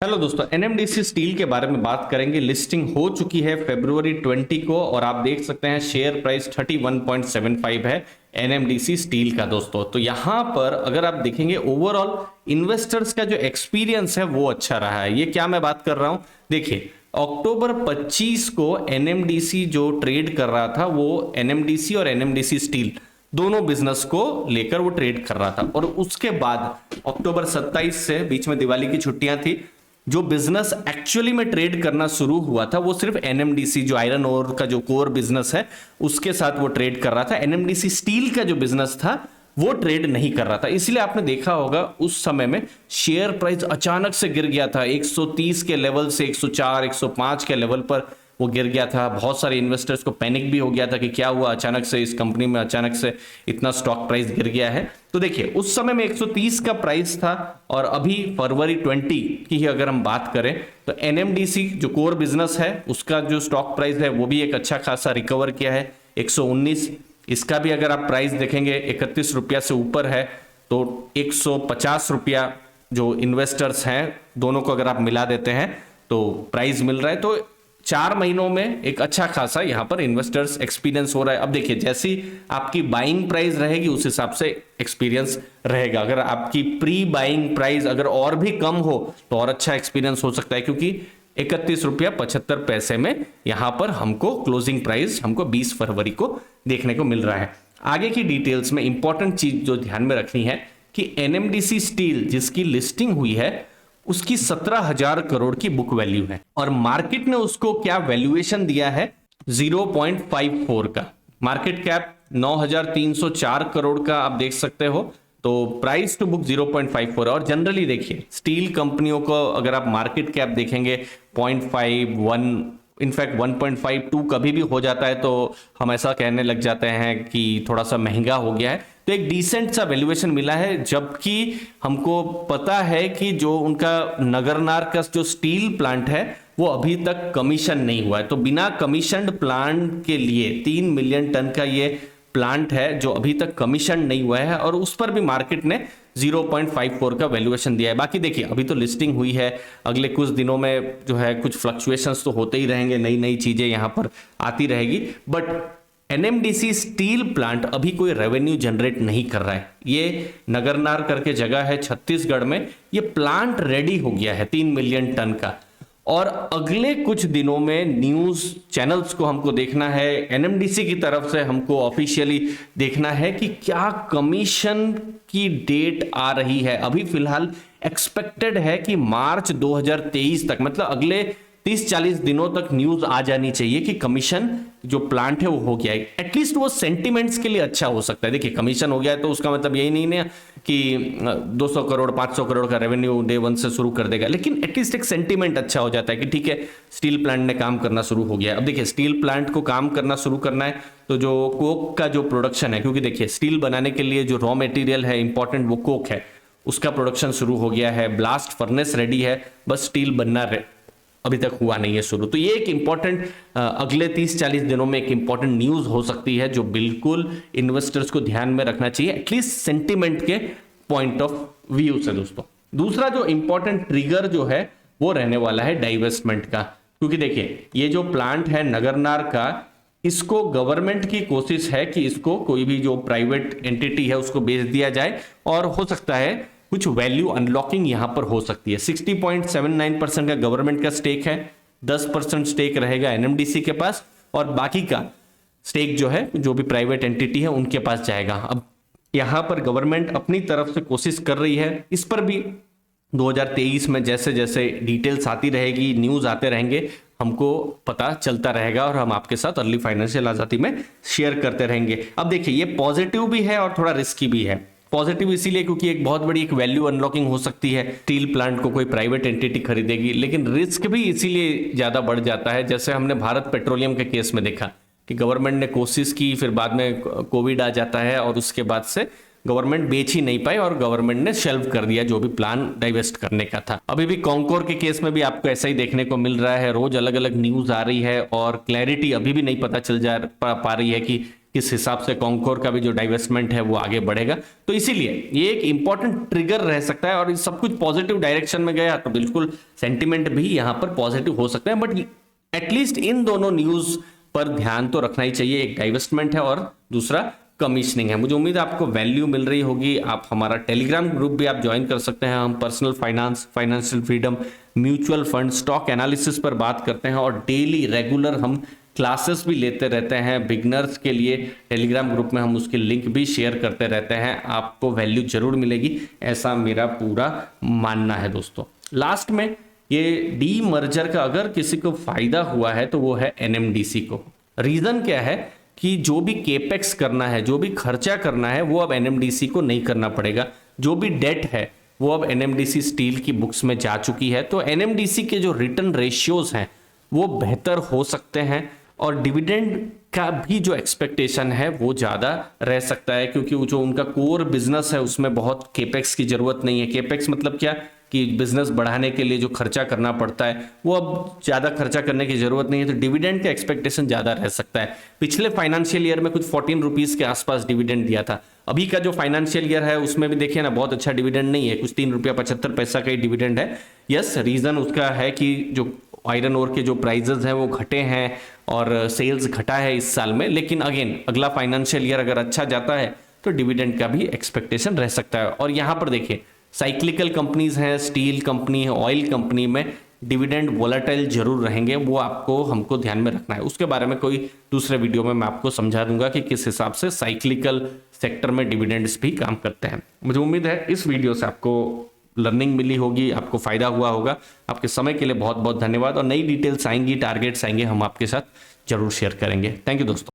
Hello दोस्तों, NMDC steel के बारे में बात करेंगे। लिस्टिंग हो चुकी है फरवरी 20 को और आप देख सकते हैं शेयर प्राइस 31.75 है एनएमडीसी स्टील का। दोस्तों तो यहां पर अगर आप देखेंगे ओवरऑल इन्वेस्टर्स का जो एक्सपीरियंस है वो अच्छा रहा है। ये क्या मैं बात कर रहा हूं, देखिए अक्टूबर 25 को एनएमडीसी जो ट्रेड कर रहा था वो एनएमडीसी और एनएमडीसी स्टील दोनों बिजनेस को लेकर वो ट्रेड कर रहा था। और उसके बाद अक्टूबर 27 से बीच में दिवाली की छुट्टियां थी, जो बिजनेस एक्चुअली में ट्रेड करना शुरू हुआ था वो सिर्फ एनएमडीसी जो आयरन ओर का जो कोर बिजनेस है उसके साथ वो ट्रेड कर रहा था। एनएमडीसी स्टील का जो बिजनेस था वो ट्रेड नहीं कर रहा था। इसलिए आपने देखा होगा उस समय में शेयर प्राइस अचानक से गिर गया था 130 के लेवल से 104 105 के लेवल पर वो गिर गया था। बहुत सारे इन्वेस्टर्स को पैनिक भी हो गया था कि क्या हुआ, अचानक से इस कंपनी में अचानक से इतना स्टॉक प्राइस गिर गया है। तो देखिए उस समय में 130 का प्राइस था और अभी फरवरी 20 की ही अगर हम बात करें तो एनएमडीसी जो कोर बिजनेस है उसका जो स्टॉक प्राइस है वो भी एक अच्छा खासा रिकवर किया है 119। इसका भी अगर आप प्राइस देखेंगे 31 रुपया से ऊपर है, तो 150 रुपया जो इन्वेस्टर्स हैं दोनों को अगर आप मिला देते हैं तो प्राइस मिल रहा है। तो 4 महीनों में एक अच्छा खासा यहां पर इन्वेस्टर्स एक्सपीरियंस हो रहा है। अब देखिए जैसी आपकी बाइंग प्राइस रहेगी उस हिसाब से एक्सपीरियंस रहेगा। अगर आपकी प्री बाइंग प्राइस अगर और भी कम हो तो और अच्छा एक्सपीरियंस हो सकता है, क्योंकि 31 रुपया 75 पैसे में यहां पर हमको क्लोजिंग प्राइस हमको 20 फरवरी को देखने को मिल रहा है। आगे की डिटेल्स में इंपॉर्टेंट चीज जो ध्यान में रखनी है कि एनएमडीसी स्टील जिसकी लिस्टिंग हुई है उसकी 17,000 करोड़ की बुक वैल्यू है और मार्केट ने उसको क्या वैल्यूएशन दिया है 0.54 का। मार्केट कैप 9,304 करोड़ का आप देख सकते हो, तो प्राइस टू बुक 0.54। और जनरली देखिए स्टील कंपनियों को अगर आप मार्केट कैप देखेंगे 0.51 इनफैक्ट 1.52 कभी भी हो जाता है तो हम ऐसा कहने लग जाते हैं कि थोड़ा सा महंगा हो गया है। तो एक डिसेंट सा वैल्यूएशन मिला है, जबकि हमको पता है कि जो उनका नगरनार का जो स्टील प्लांट है वो अभी तक कमीशन नहीं हुआ है। तो बिना कमीशनड प्लांट के लिए 3 मिलियन टन का ये प्लांट है जो अभी तक कमीशन नहीं हुआ है और उस पर भी मार्केट ने 0.54 का वैल्यूएशन दिया है। बाकी देखिए अभी तो लिस्टिंग हुई है, अगले कुछ दिनों में जो है कुछ फ्लक्चुएशंस तो होते ही रहेंगे, नई नई चीजें यहां पर आती रहेगी। बट एनएमडीसी स्टील प्लांट अभी कोई रेवेन्यू जनरेट नहीं कर रहा है। ये नगरनार करके जगह है छत्तीसगढ़ में, ये प्लांट रेडी हो गया है 3 मिलियन टन का और अगले कुछ दिनों में न्यूज चैनल्स को हमको देखना है, एनएमडीसी की तरफ से हमको ऑफिशियली देखना है कि क्या कमीशन की डेट आ रही है। अभी फिलहाल एक्सपेक्टेड है कि मार्च 2023 तक, मतलब अगले 30-40 दिनों तक न्यूज आ जानी चाहिए कि कमीशन जो प्लांट है वो हो गया है। एटलीस्ट वो सेंटिमेंट्स के लिए अच्छा हो सकता है। देखिए कमीशन हो गया है तो उसका मतलब यही नहीं है कि 200 करोड़ 500 करोड़ का रेवेन्यू डे 1 से शुरू कर देगा, लेकिन एटलीस्ट एक सेंटिमेंट अच्छा हो जाता है कि ठीक है स्टील प्लांट ने काम करना शुरू हो गया है। अब देखिए स्टील प्लांट को काम करना शुरू करना है तो जो कोक का जो प्रोडक्शन है, क्योंकि देखिए स्टील बनाने के लिए जो रॉ मटेरियल है इंपॉर्टेंट वो कोक है, उसका प्रोडक्शन शुरू हो गया है, ब्लास्ट फर्नेस रेडी है, बस स्टील बनना अभी तक हुआ नहीं है शुरू। तो ये एक इंपॉर्टेंट अगले 30-40 दिनों में एक इंपॉर्टेंट न्यूज हो सकती है जो बिल्कुल इन्वेस्टर्स को ध्यान में रखना चाहिए, एटलीस्ट सेंटिमेंट के पॉइंट ऑफ व्यू से। दोस्तों दूसरा जो इंपॉर्टेंट ट्रिगर जो है वो रहने वाला है डाइवेस्टमेंट का, क्योंकि देखिए ये जो प्लांट है नगरनार का, इसको गवर्नमेंट की कोशिश है कि इसको कोई भी जो प्राइवेट एंटिटी है उसको बेच दिया जाए और हो सकता है कुछ वैल्यू अनलॉकिंग यहां पर हो सकती है। 60.79% का गवर्नमेंट का स्टेक है, 10% स्टेक रहेगा एनएमडीसी के पास और बाकी का स्टेक जो है जो भी प्राइवेट एंटिटी है उनके पास जाएगा। अब यहां पर गवर्नमेंट अपनी तरफ से कोशिश कर रही है, इस पर भी 2023 में जैसे जैसे डिटेल्स आती रहेगी, न्यूज आते रहेंगे, हमको पता चलता रहेगा और हम आपके साथ अर्ली फाइनेंशियल आजादी में शेयर करते रहेंगे। अब देखिए ये पॉजिटिव भी है और थोड़ा रिस्की भी है। पॉजिटिव इसीलिए क्योंकि एक बहुत बड़ी एक वैल्यू अनलॉकिंग हो सकती है, स्टील प्लांट को कोई प्राइवेट एंटिटी खरीदेगी, लेकिन रिस्क भी इसीलिए ज्यादा बढ़ जाता है। जैसे हमने भारत पेट्रोलियम के केस में देखा कि गवर्नमेंट ने कोशिश की, फिर बाद में कोविड आ जाता है और उसके बाद से गवर्नमेंट बेच ही नहीं पाई और गवर्नमेंट ने शेल्व कर दिया जो भी प्लान डाइवेस्ट करने का था। अभी भी कॉन्कोर के केस में भी आपको ऐसा ही देखने को मिल रहा है, रोज अलग अलग न्यूज आ रही है और क्लैरिटी अभी भी नहीं पता चल पा रही है कि किस हिसाब से कॉन्कोर का भी जो डाइवेस्टमेंट है वो आगे बढ़ेगा। तो इसीलिए ये एक इंपॉर्टेंट ट्रिगर रह सकता है, और सब कुछ पॉजिटिव डायरेक्शन में गया तो बिल्कुल सेंटिमेंट भी यहां पर पॉजिटिव हो सकते हैं। बट एटलीस्ट इन दोनों न्यूज पर ध्यान तो रखना ही चाहिए, एक डाइवेस्टमेंट है और दूसरा कमीशनिंग है। मुझे उम्मीद है आपको वैल्यू मिल रही होगी। आप हमारा टेलीग्राम ग्रुप भी आप ज्वाइन कर सकते हैं। हम personal finance, financial freedom, mutual fund, stock analysis पर बात करते हैं, और डेली रेगुलर हम क्लासेस भी लेते रहते हैं बिगनर्स के लिए। टेलीग्राम ग्रुप में हम उसकी लिंक भी शेयर करते रहते हैं। आपको वैल्यू जरूर मिलेगी, ऐसा मेरा पूरा मानना है दोस्तों। लास्ट में ये डी मर्जर का अगर किसी को फायदा हुआ है तो वो है एनएमडीसी को। रीजन क्या है कि जो भी केपेक्स करना है, जो भी खर्चा करना है, वो अब एनएमडीसी को नहीं करना पड़ेगा। जो भी डेट है वो अब एनएमडीसी स्टील की बुक्स में जा चुकी है। तो एनएमडीसी के जो रिटर्न रेशियोज हैं वो बेहतर हो सकते हैं, और डिविडेंड का भी जो एक्सपेक्टेशन है वो ज़्यादा रह सकता है, क्योंकि जो उनका कोर बिजनेस है उसमें बहुत केपेक्स की जरूरत नहीं है। केपेक्स मतलब क्या कि बिजनेस बढ़ाने के लिए जो खर्चा करना पड़ता है वो अब ज़्यादा खर्चा करने की जरूरत नहीं है, तो डिविडेंड का एक्सपेक्टेशन ज़्यादा रह सकता है। पिछले फाइनेंशियल ईयर में कुछ 14 रुपीज़ के आसपास डिविडेंड दिया था। अभी का जो फाइनेंशियल ईयर है उसमें भी देखिए ना, बहुत अच्छा डिविडेंड नहीं है, कुछ 3 रुपया 75 पैसा का ही डिविडेंड है। यस, रीज़न उसका है कि जो आयरन ओर के जो प्राइजेस हैं वो घटे हैं और सेल्स घटा है इस साल में। लेकिन अगेन अगला फाइनेंशियल ईयर अगर अच्छा जाता है तो डिविडेंड का भी एक्सपेक्टेशन रह सकता है। और यहाँ पर देखिए साइक्लिकल कंपनीज हैं, स्टील कंपनी है, ऑयल कंपनी में डिविडेंड वोलेटाइल जरूर रहेंगे, वो आपको हमको ध्यान में रखना है। उसके बारे में कोई दूसरे वीडियो में मैं आपको समझा दूंगा कि किस हिसाब से साइक्लिकल सेक्टर में डिविडेंड्स भी काम करते हैं। मुझे उम्मीद है इस वीडियो से आपको लर्निंग मिली होगी, आपको फायदा हुआ होगा। आपके समय के लिए बहुत बहुत धन्यवाद, और नई डिटेल्स आएंगी, टारगेट्स आएंगे, हम आपके साथ जरूर शेयर करेंगे। थैंक यू दोस्तों।